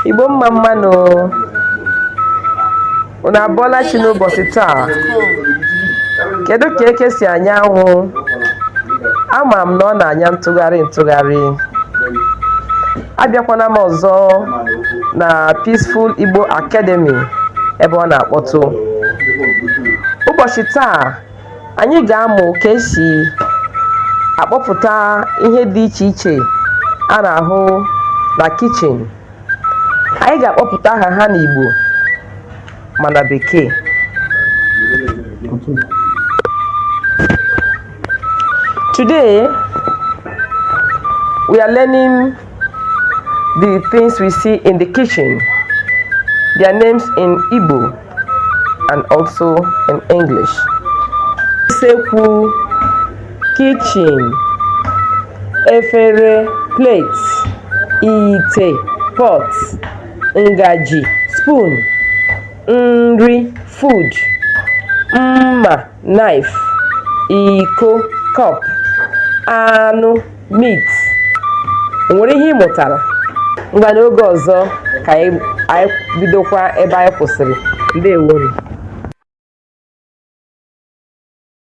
Igbo mma mmanụ unu abọọla chi n'ụbọchị taa. Kedu ka eke si anya anwụ? Ama m na ọ na-anya ntụgharị. Abịakwana m ọzọ na Peaceful Igbo Academy ebe ọ na-akpọtụ. Ụbọchị taa anyị ga-amụ ka esi akpọpụta ihe dị iche iche a na-ahụ na kichin. Anyị ga-akpọpụta ha n'Igbo ma na Bekee. Today we are learning the things we see in the kitchen, their names in Igbo and also in English. Usekwu, kitchen, efere, plates, ite, pots, ngaji, spoon, nri, food, mma, knife, iko, cup, anụ, meat. Nwere ihe ị mụtara? Ngwa n'oge ọzọ ka anyị bidokwa ebe anyị kwụsịrị. Ndewo.